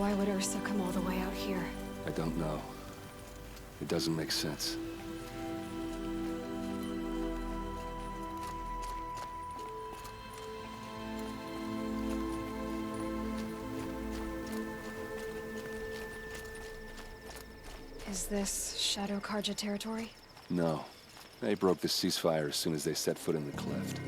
Why would Ursa come all the way out here? I don't know. It doesn't make sense. Is this Shadow Karja territory? No. They broke the ceasefire as soon as they set foot in the cleft.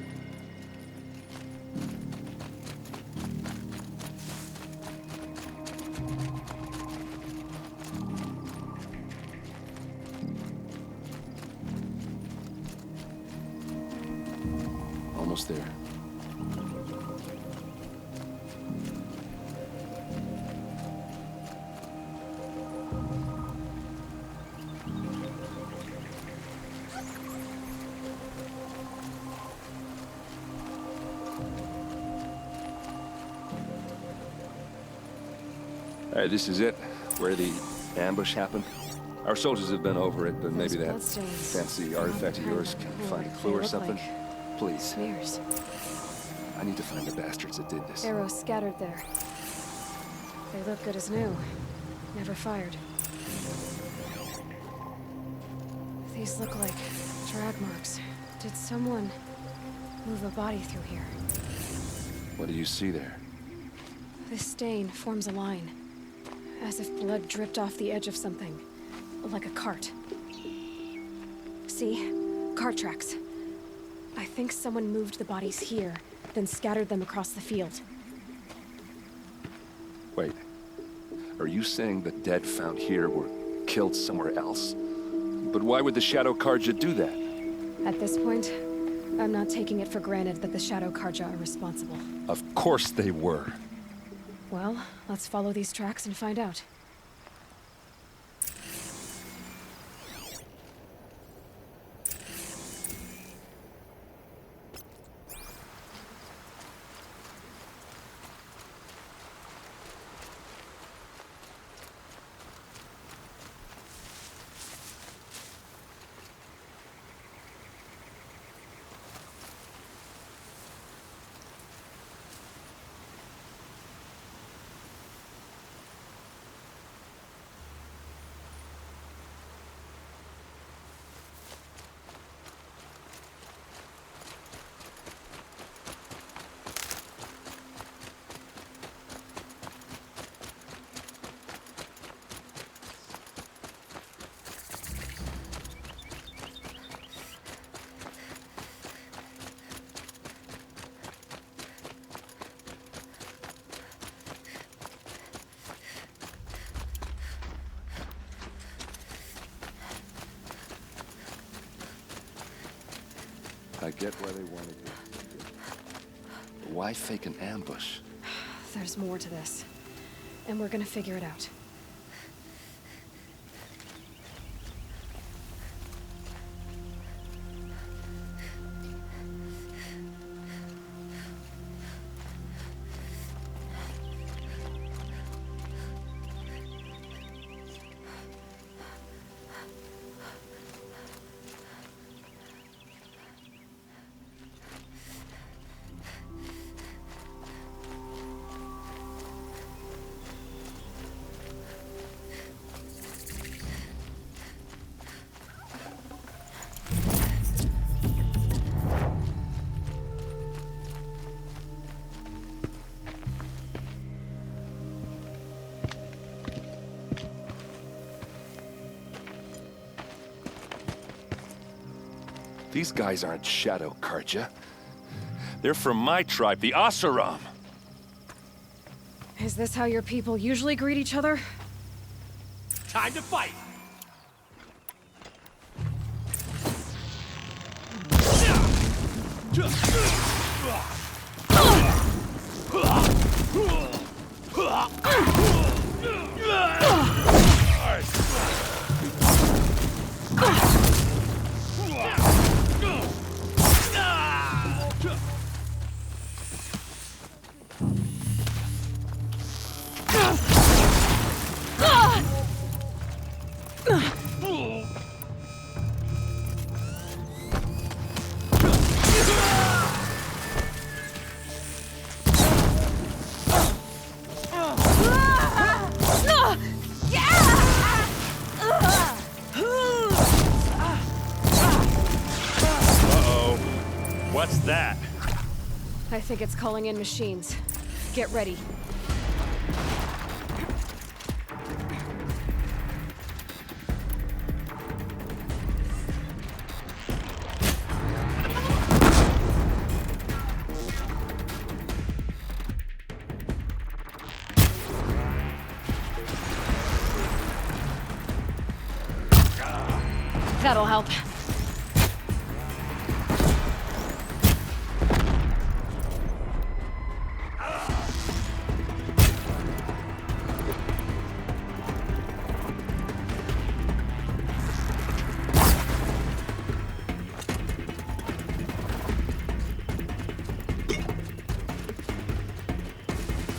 Almost there. All right, this is it, where the ambush happened. Our soldiers have been over it, but maybe that fancy artifact of yours can find a clue or something. Please. Smears. I need to find the bastards that did this. Arrows scattered there. They look good as new. Never fired. These look like drag marks. Did someone move a body through here? What do you see there? This stain forms a line. As if blood dripped off the edge of something. Like a cart. See? Cart tracks. I think someone moved the bodies here, then scattered them across the field. Wait. Are you saying the dead found here were killed somewhere else? But why would the Shadow Karja do that? At this point, I'm not taking it for granted that the Shadow Karja are responsible. Of course they were. Well, let's follow these tracks and find out. I get why they wanted it. But why fake an ambush? There's more to this. And we're gonna figure it out. These guys aren't Shadow Karja. They're from my tribe, the Oseram. Is this how your people usually greet each other? Time to fight! What's that? I think it's calling in machines. Get ready. That'll help.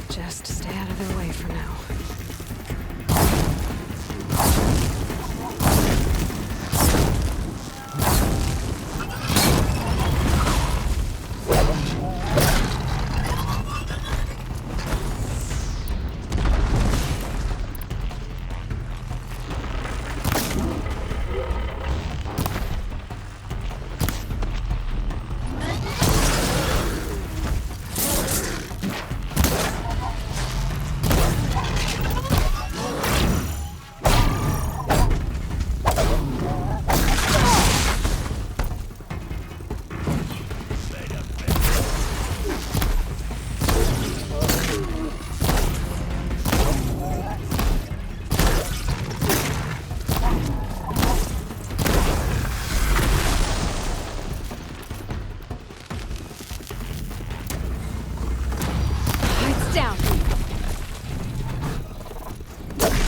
Just stay out of their way for now. Down.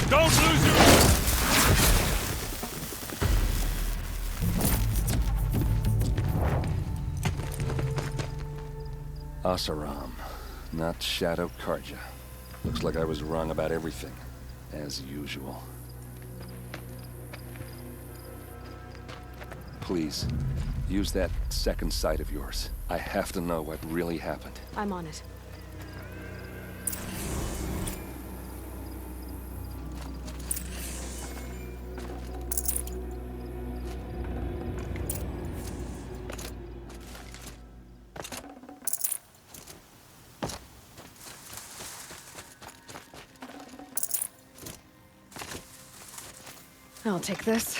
Don't lose your... Oseram, not Shadow Carja. Looks like I was wrong about everything, as usual. Please, use that second sight of yours. I have to know what really happened. I'm on it. I'll take this.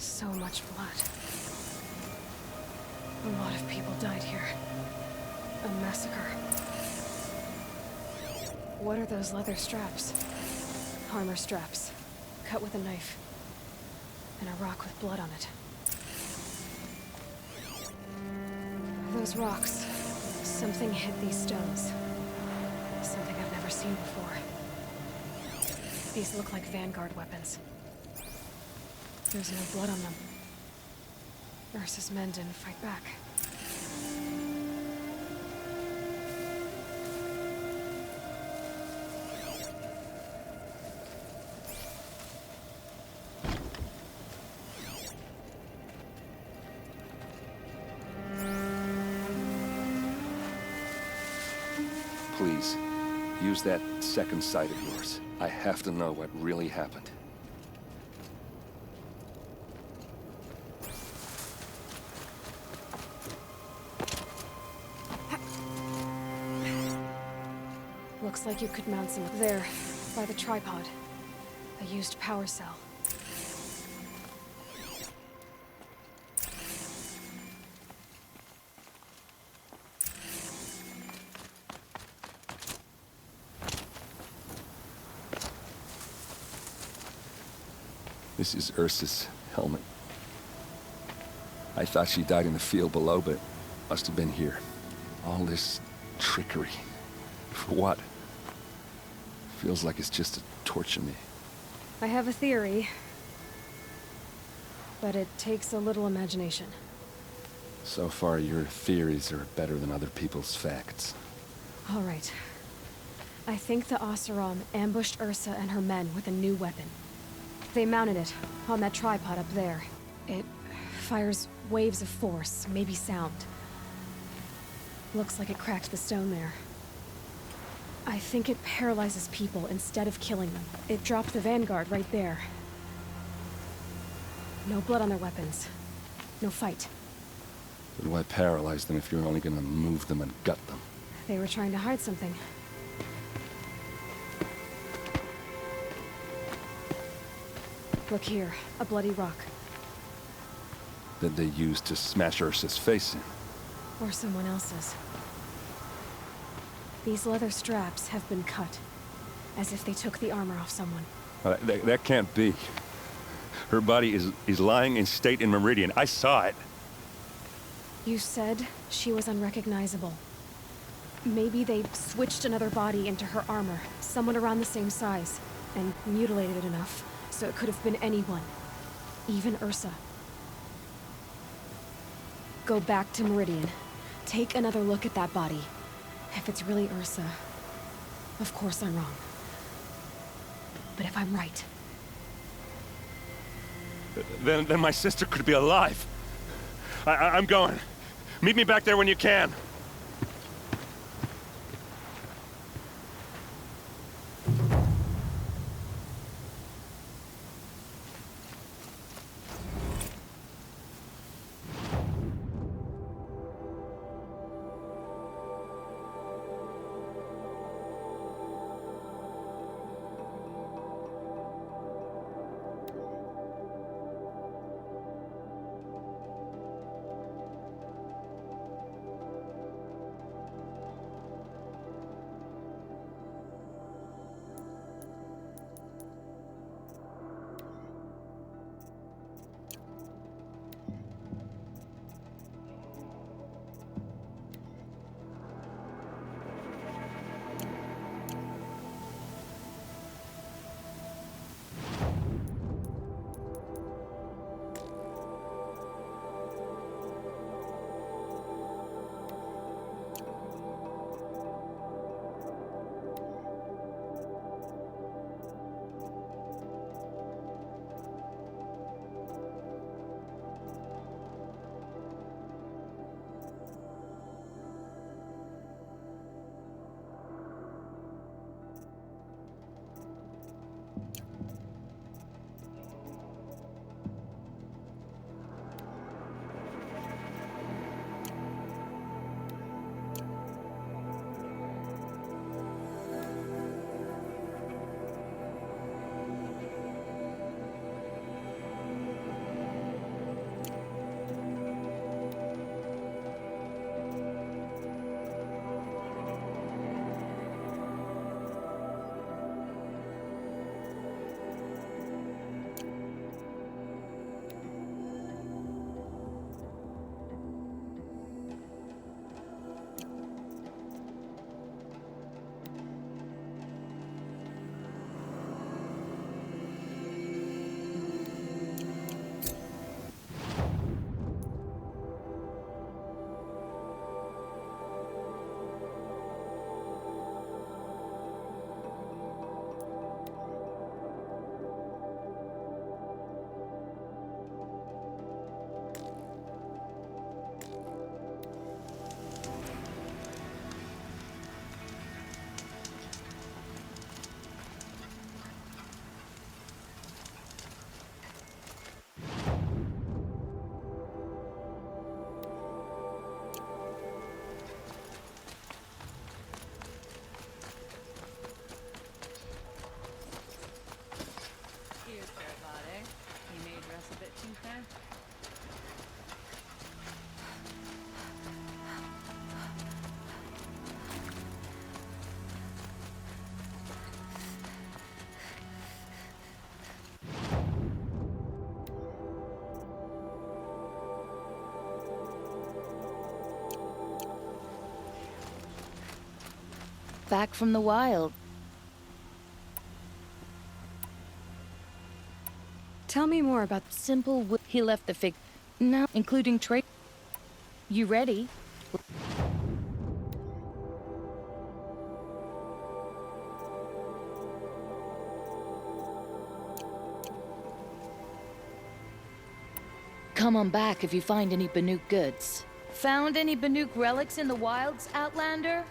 So much blood. A lot of people died here. A massacre. What are those leather straps? Armor straps. Cut with a knife. And a rock with blood on it. Those rocks. Something hit these stones. Something I've never seen before. These look like Vanguard weapons. There's no blood on them. Ursa's men didn't fight back. Please, use that second sight of yours. I have to know what really happened. Looks like you could mount some there, by the tripod. A used power cell. This is Ursa's helmet. I thought she died in the field below, but must have been here. All this trickery. For what? Feels like it's just to torture me. I have a theory, but it takes a little imagination. So far, your theories are better than other people's facts. All right. I think the Oseram ambushed Ursa and her men with a new weapon. They mounted it on that tripod up there. It fires waves of force, maybe sound. Looks like it cracked the stone there. I think it paralyzes people instead of killing them. It dropped the Vanguard right there. No blood on their weapons. No fight. But why paralyze them if you're only gonna move them and gut them? They were trying to hide something. Look here, a bloody rock. That they used to smash Ursa's face in. Or someone else's. These leather straps have been cut, as if they took the armor off someone. That can't be. Her body is lying in state in Meridian. I saw it. You said she was unrecognizable. Maybe they switched another body into her armor, someone around the same size, and mutilated it enough, so it could have been anyone. Even Ursa. Go back to Meridian. Take another look at that body. If it's really Ursa, of course I'm wrong. But if I'm right... Then my sister could be alive. I'm going. Meet me back there when you can. Back from the wild. Tell me more about... Simple he left the fig... No, including trade. You ready? Come on back if you find any Banuk goods. Found any Banuk relics in the wilds, Outlander?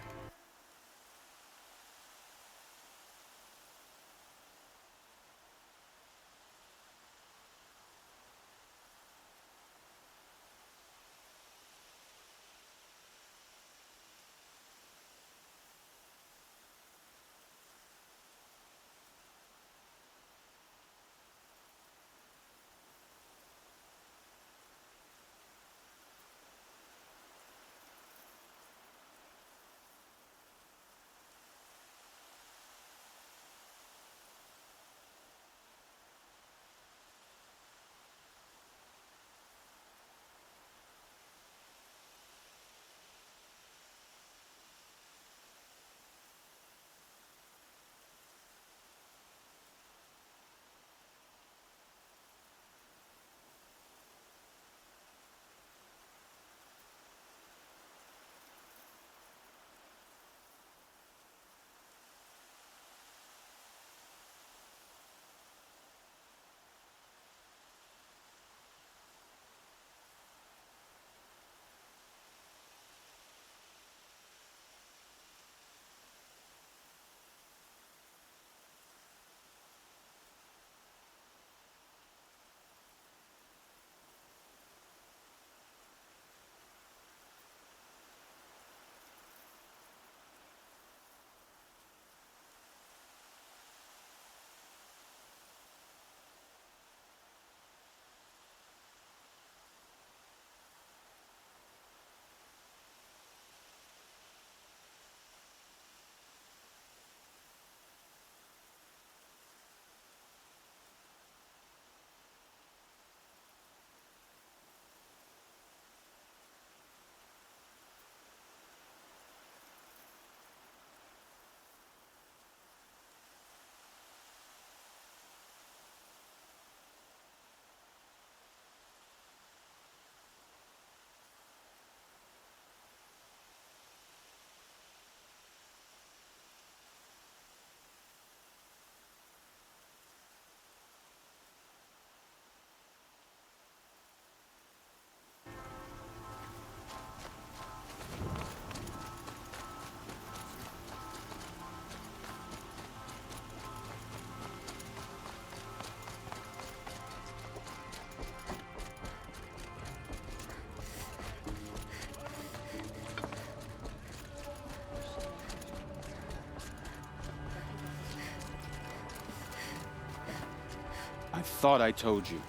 I thought I told you.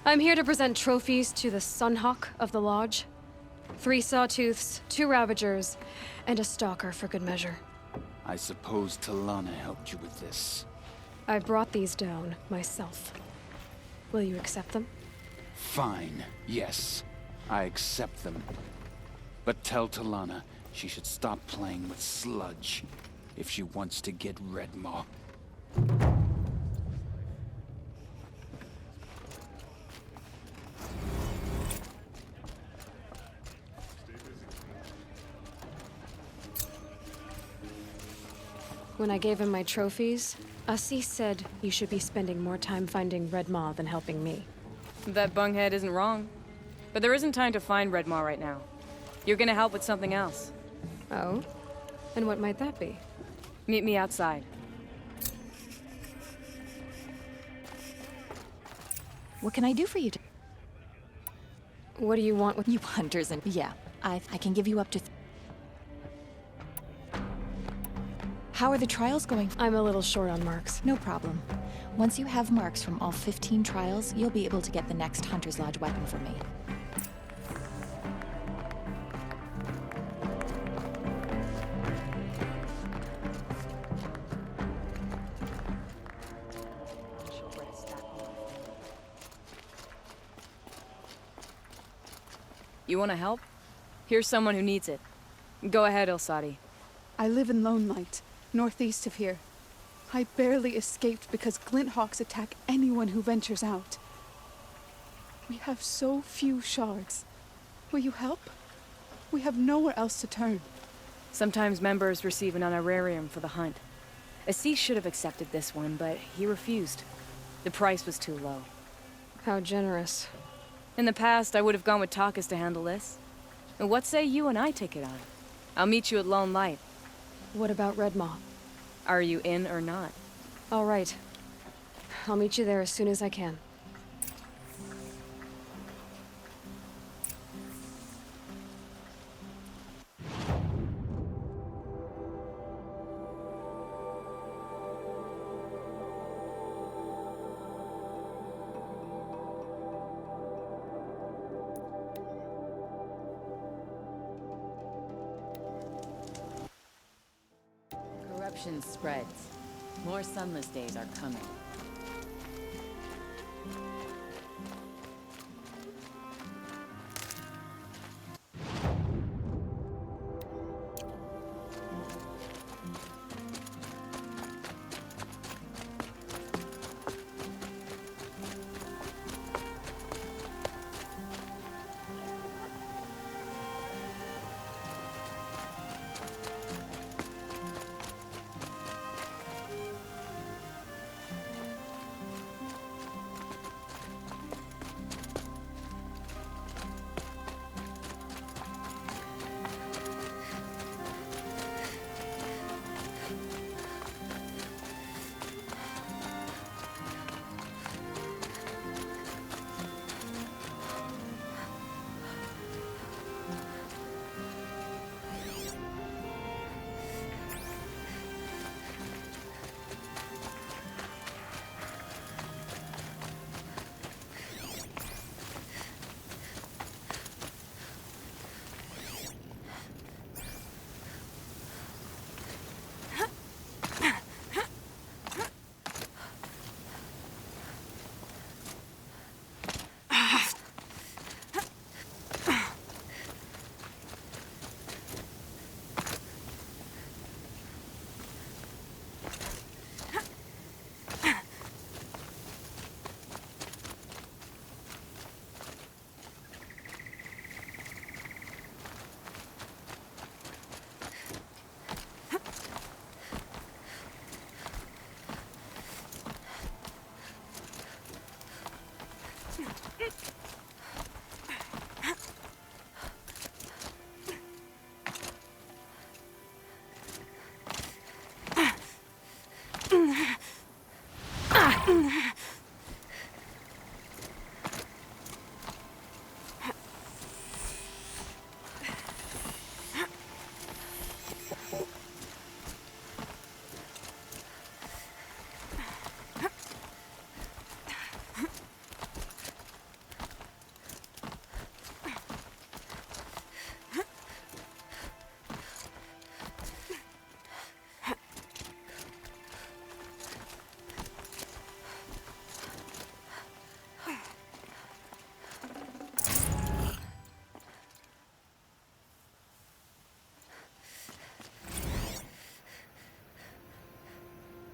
I'm here to present trophies to the Sunhawk of the Lodge. 3 Sawtooths, 2 Ravagers, and a Stalker for good measure. I suppose Talana helped you with this. I brought these down myself. Will you accept them? Fine, yes. I accept them. But tell Talana she should stop playing with sludge if she wants to get Redmaw. When I gave him my trophies, Assis said you should be spending more time finding Redmaw than helping me. That bunghead isn't wrong. But there isn't time to find Redmaw right now. You're gonna help with something else. Oh? And what might that be? Meet me outside. What can I do for you? What do you want with... You hunters and... Yeah, I can give you up to... How are the trials going? I'm a little short on marks. No problem. Once you have marks from all 15 trials, you'll be able to get the next Hunter's Lodge weapon from me. You wanna help? Here's someone who needs it. Go ahead, Ilsati. I live in Lone Light, northeast of here. I barely escaped because Glinthawks attack anyone who ventures out. We have so few shards. Will you help? We have nowhere else to turn. Sometimes members receive an honorarium for the hunt. Assis should have accepted this one, but he refused. The price was too low. How generous. In the past, I would have gone with Takas to handle this. And what say you and I take it on? I'll meet you at Lone Light. What about Redmaw? Are you in or not? All right. I'll meet you there as soon as I can. Corruption spreads. More sunless days are coming.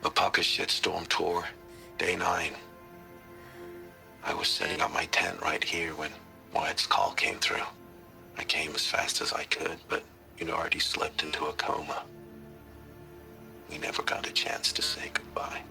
Apaka Shitstorm Tour, Day 9. I was setting up my tent right here when Wyatt's call came through. I came as fast as I could, but you'd already slipped into a coma. We never got a chance to say goodbye.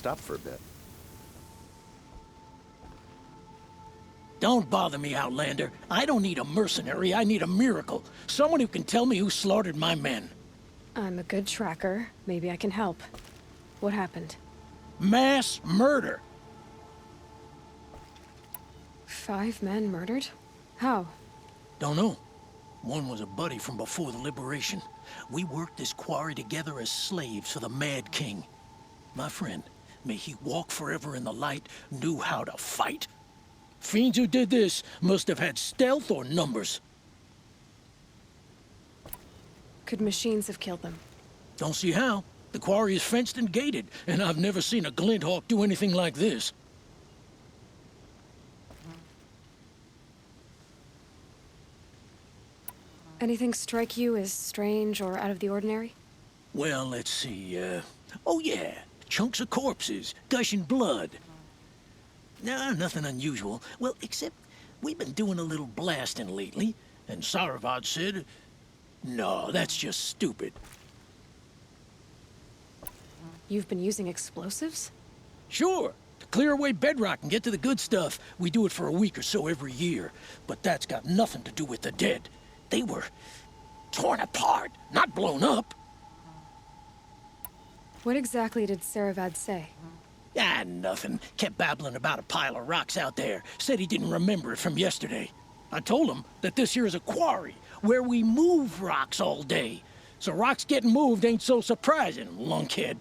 stop for a bit. Don't bother me, Outlander. I don't need a mercenary, I need a miracle. Someone who can tell me who slaughtered my men. I'm a good tracker. Maybe I can help. What happened? Mass murder. 5 men murdered? How? Don't know. One was a buddy from before the liberation. We worked this quarry together as slaves for the Mad King. My friend, may he walk forever in the light, knew how to fight. Fiends who did this must have had stealth or numbers. Could machines have killed them? Don't see how. The quarry is fenced and gated, and I've never seen a Glinthawk do anything like this. Anything strike you as strange or out of the ordinary? Well, let's see, oh yeah, chunks of corpses, gushing blood. Nah, nothing unusual. Well, except we've been doing a little blasting lately, and Saravad said, no, that's just stupid. You've been using explosives? Sure, to clear away bedrock and get to the good stuff. We do it for a week or so every year, but that's got nothing to do with the dead. They were torn apart, not blown up. What exactly did Saravad say? Ah, nothing. Kept babbling about a pile of rocks out there. Said he didn't remember it from yesterday. I told him that this here is a quarry, where we move rocks all day. So rocks getting moved ain't so surprising, lunkhead.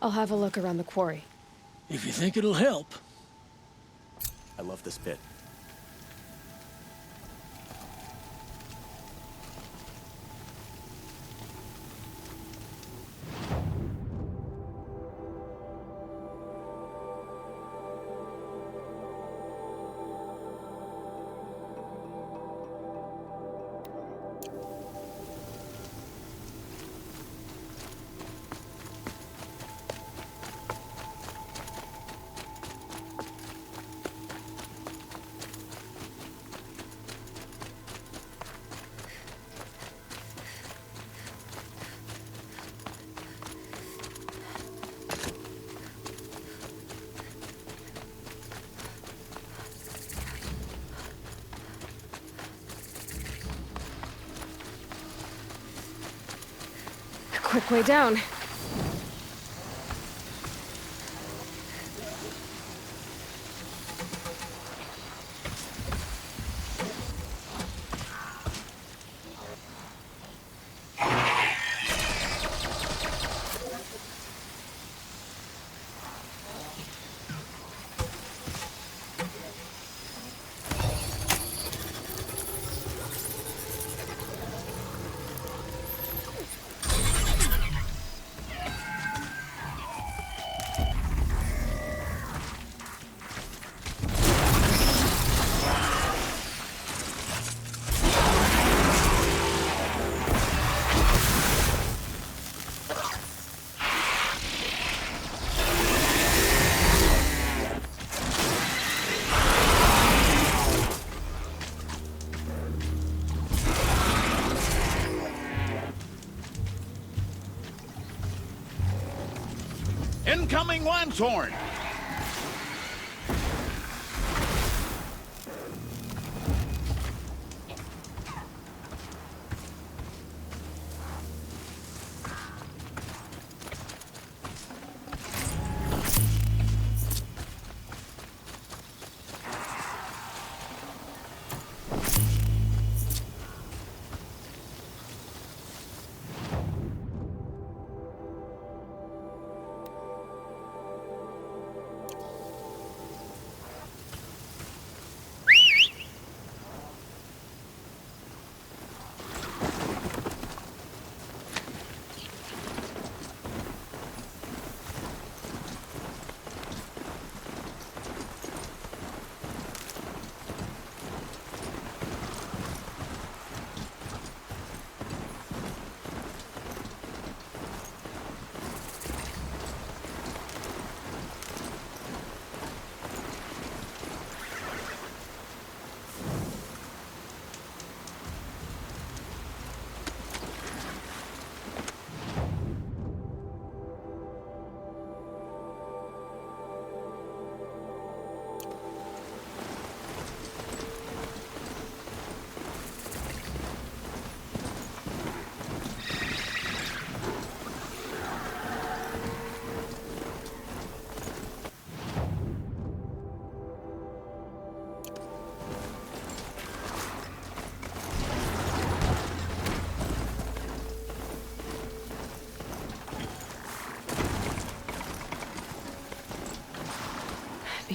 I'll have a look around the quarry. If you think it'll help. I love this bit. Quick way down. Incoming lanthorn!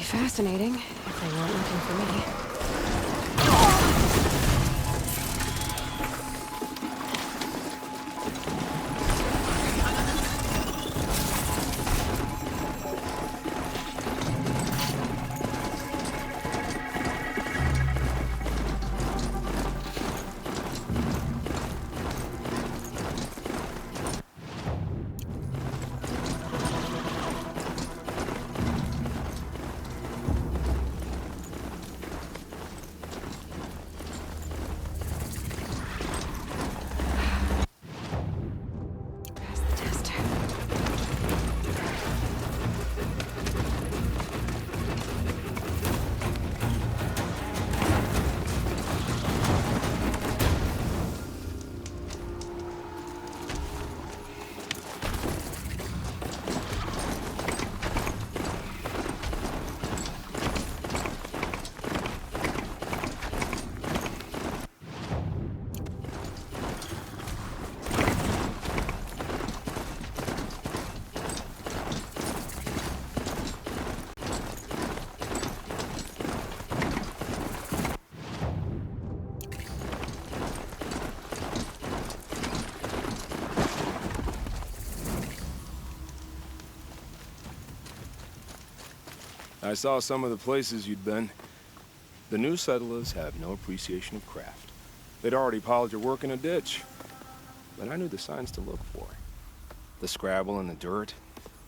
fascinating, if they weren't looking for me. I saw some of the places you'd been. The new settlers have no appreciation of craft. They'd already piled your work in a ditch. But I knew the signs to look for. The scrabble in the dirt,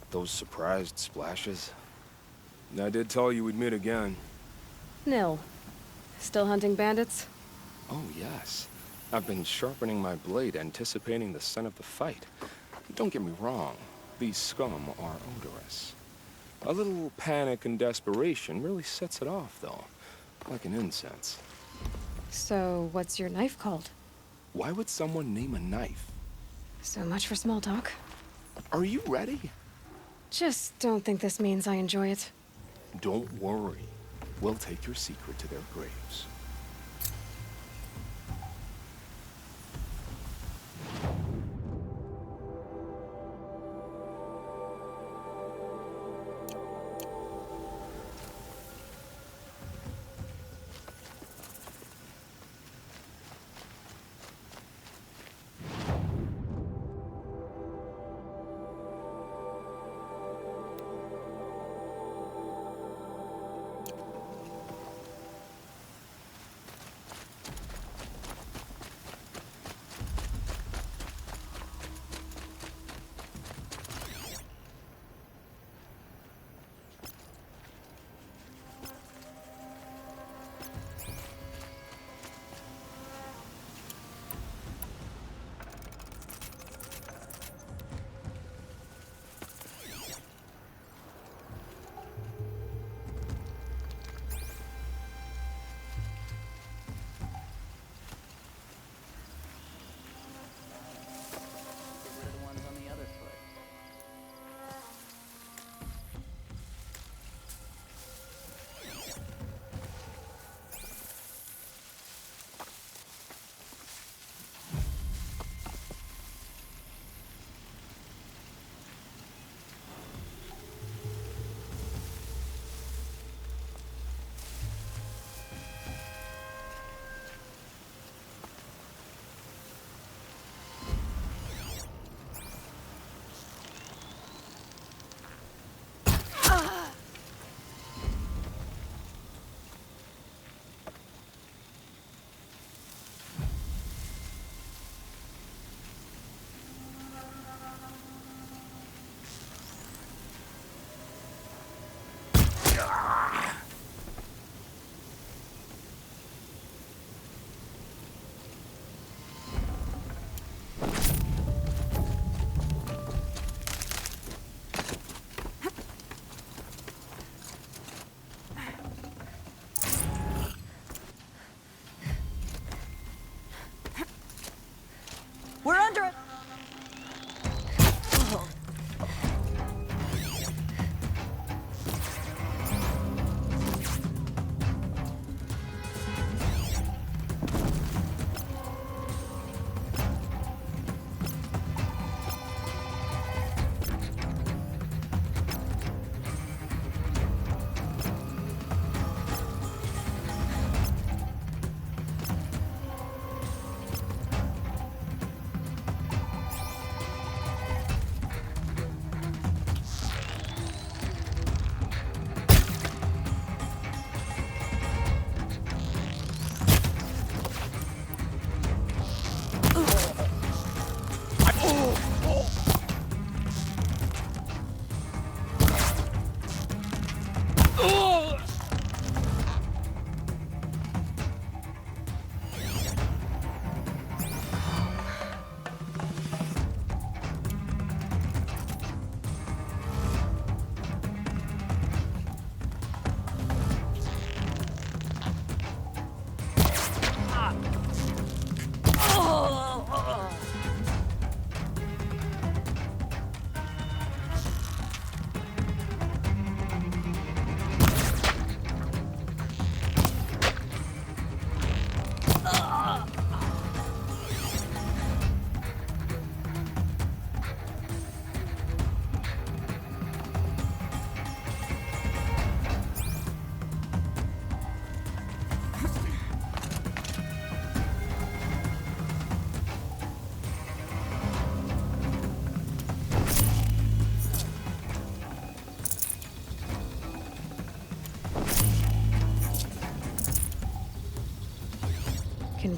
those surprised splashes. I did tell you we'd meet again. Nil. Still hunting bandits? Oh, yes. I've been sharpening my blade, anticipating the scent of the fight. Don't get me wrong. These scum are odorous. A little panic and desperation really sets it off, though. Like an incense. So, what's your knife called? Why would someone name a knife? So much for small talk. Are you ready? Just don't think this means I enjoy it. Don't worry. We'll take your secret to their graves.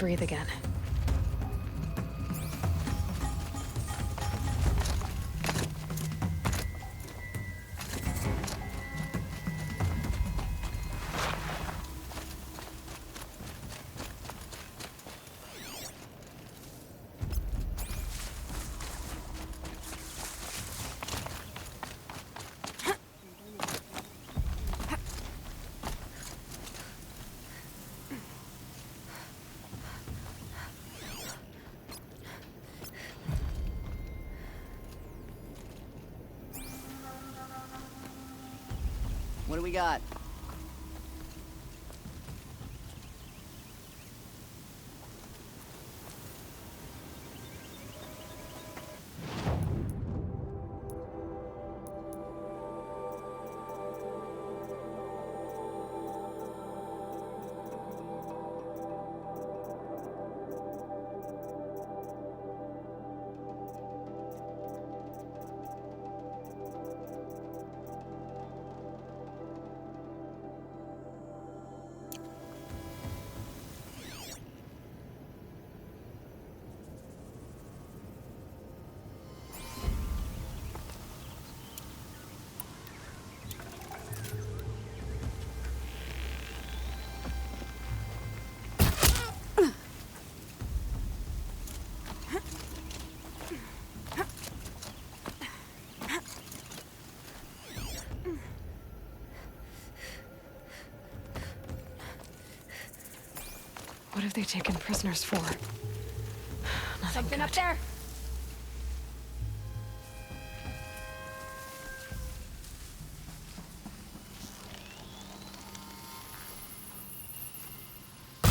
breathe again. What do we got? What have they taken prisoners for? Something up there.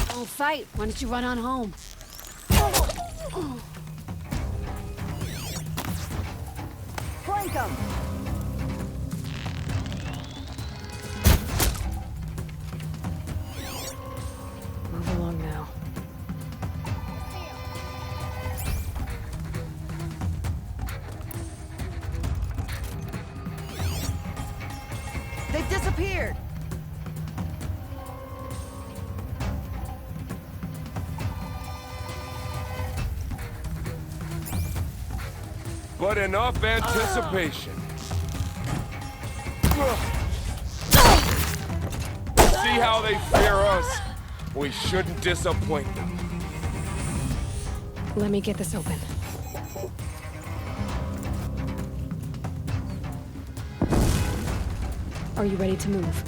Don't fight. Why don't you run on home? Flank 'em. Move along now. They've disappeared. But enough anticipation. See how they fear us? We shouldn't disappoint them. Let me get this open. Are you ready to move?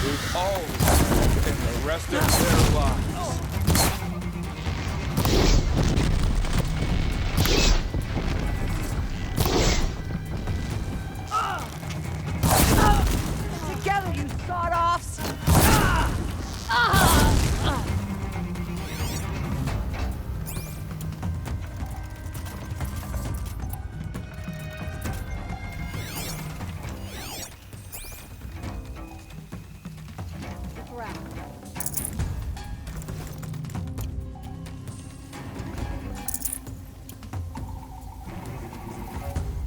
We've always in the rest of their lives. Together, you sawed-offs!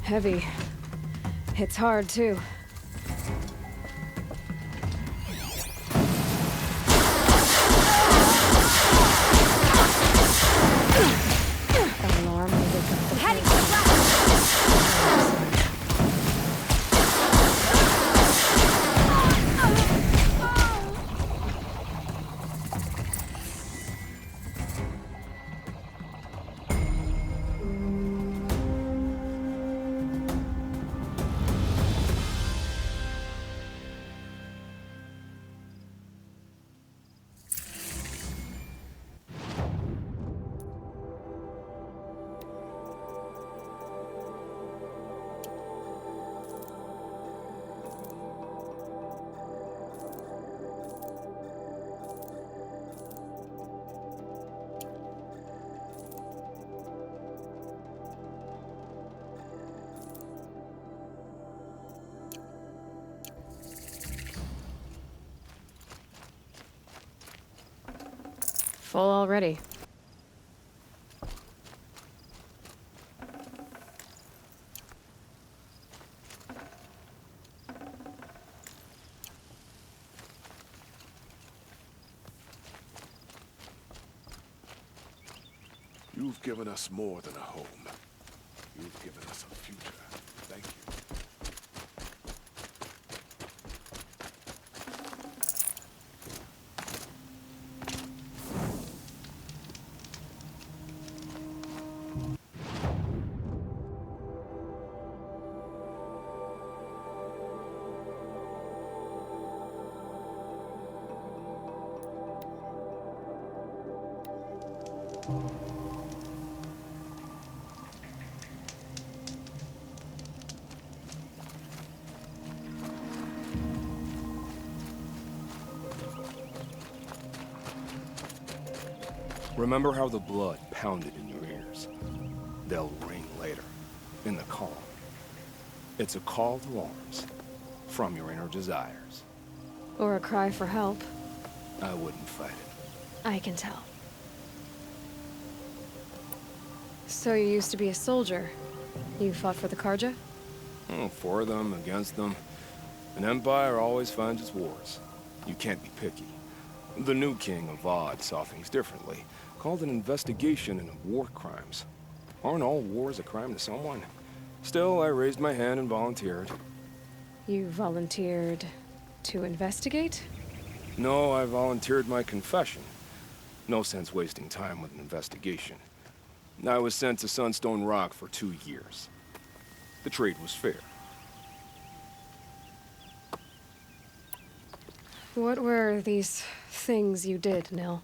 Heavy. Hits hard, too. Alarm will wake up the Heading to the left! Full already. You've given us more than a home. You've given us a future. Thank you. Remember how the blood pounded in your ears? They'll ring later, in the call. It's a call to arms, from your inner desires. Or a cry for help. I wouldn't fight it. I can tell. So you used to be a soldier. You fought for the Carja? For them, against them. An empire always finds its wars. You can't be picky. The new king of Avad saw things differently. Called an investigation into war crimes. Aren't all wars a crime to someone? Still, I raised my hand and volunteered. You volunteered to investigate? No, I volunteered my confession. No sense wasting time with an investigation. I was sent to Sunstone Rock for 2 years. The trade was fair. What were these things you did, Nil?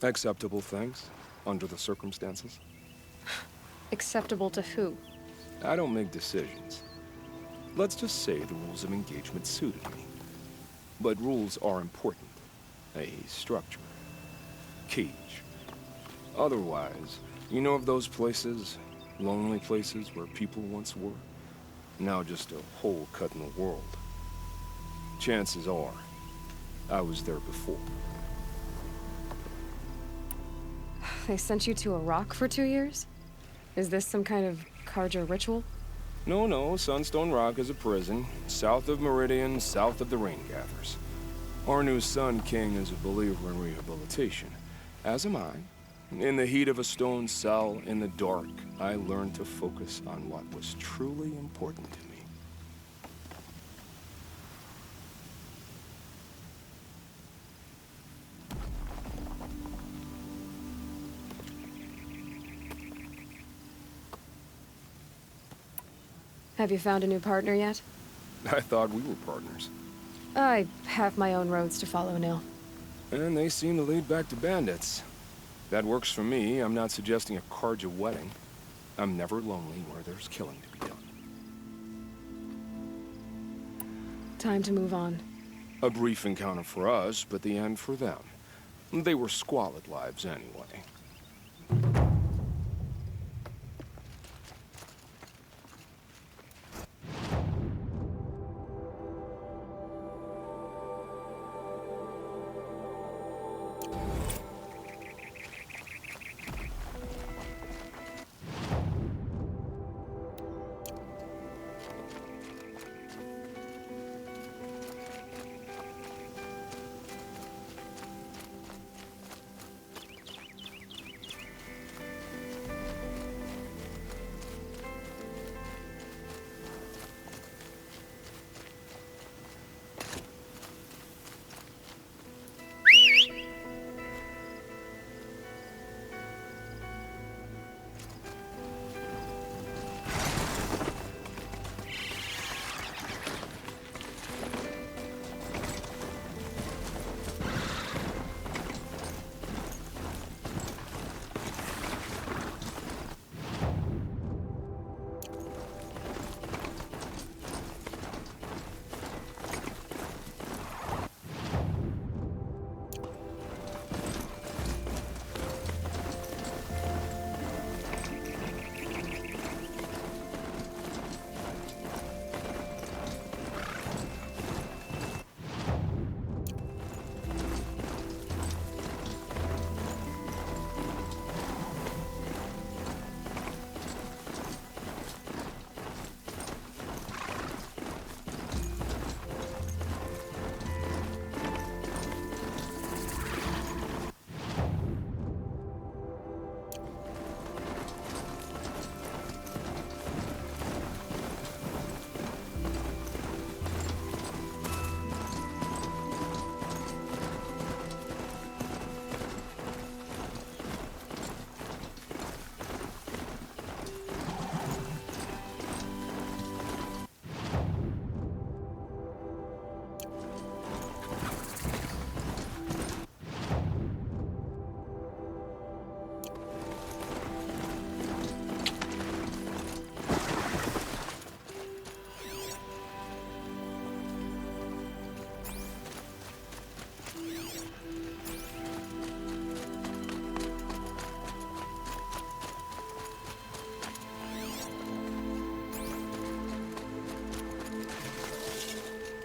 Acceptable things, under the circumstances. Acceptable to who? I don't make decisions. Let's just say the rules of engagement suited me. But rules are important. A structure. Cage. Otherwise, you know of those places, lonely places where people once were? Now just a hole cut in the world. Chances are, I was there before. They sent you to a rock for 2 years? Is this some kind of Carja ritual? No, Sunstone Rock is a prison, south of Meridian, south of the Raingathers. Our new Sun King is a believer in rehabilitation, as am I. In the heat of a stone cell, in the dark, I learned to focus on what was truly important to me. Have you found a new partner yet? I thought we were partners. I have my own roads to follow, Nil. And they seem to lead back to bandits. That works for me. I'm not suggesting a Carja wedding. I'm never lonely where there's killing to be done. Time to move on. A brief encounter for us, but the end for them. They were squalid lives anyway.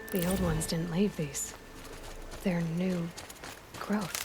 The old ones didn't leave these. They're new growth.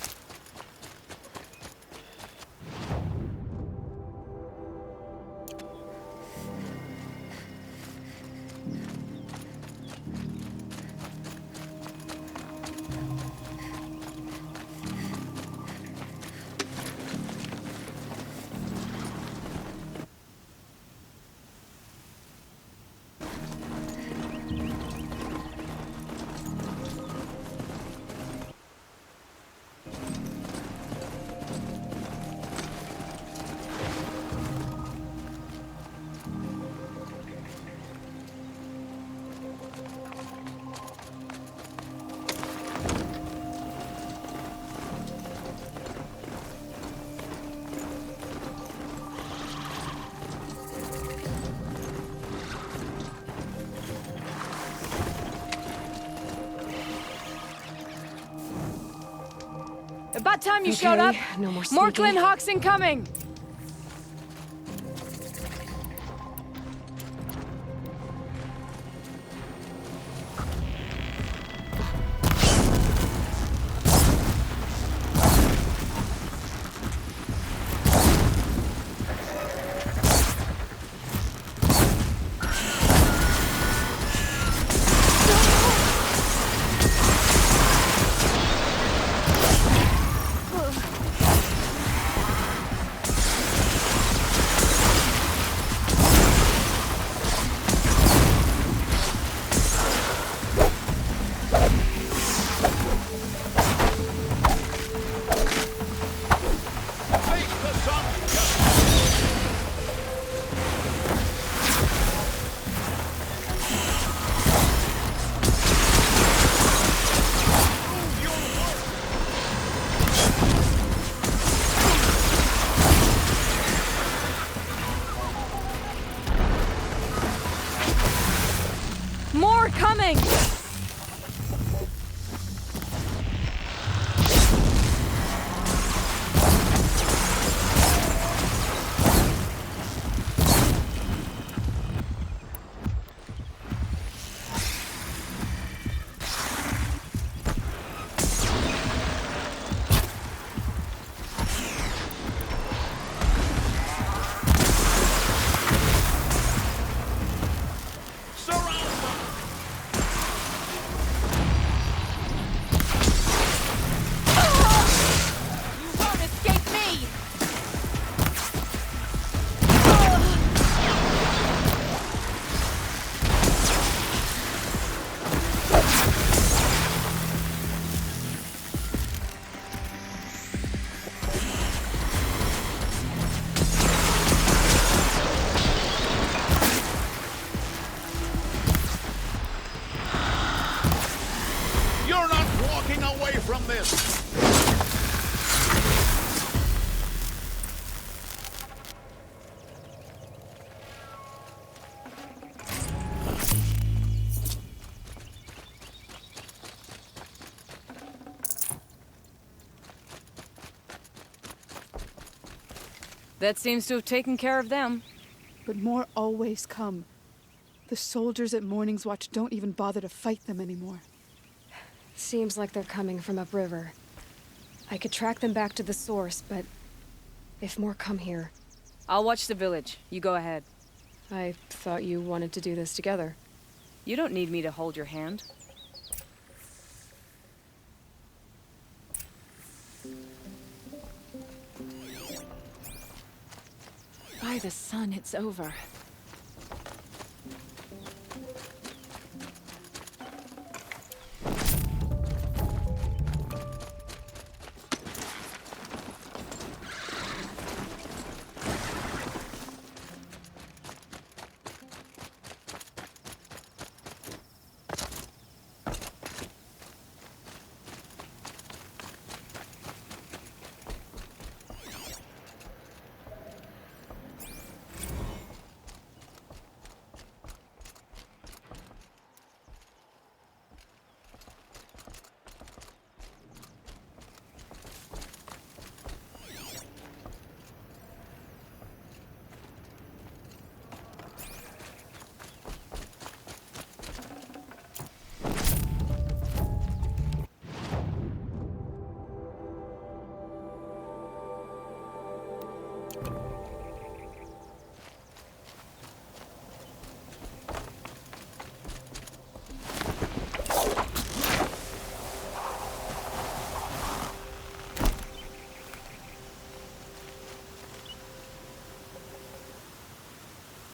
About time you showed up. No more More sneaking. Glinthawks incoming. More coming! You're not walking away from this! That seems to have taken care of them. But more always come. The soldiers at Morning's Watch don't even bother to fight them anymore. Seems like they're coming from upriver. I could track them back to the source, but if more come here... I'll watch the village. You go ahead. I thought you wanted to do this together. You don't need me to hold your hand. By the sun, it's over.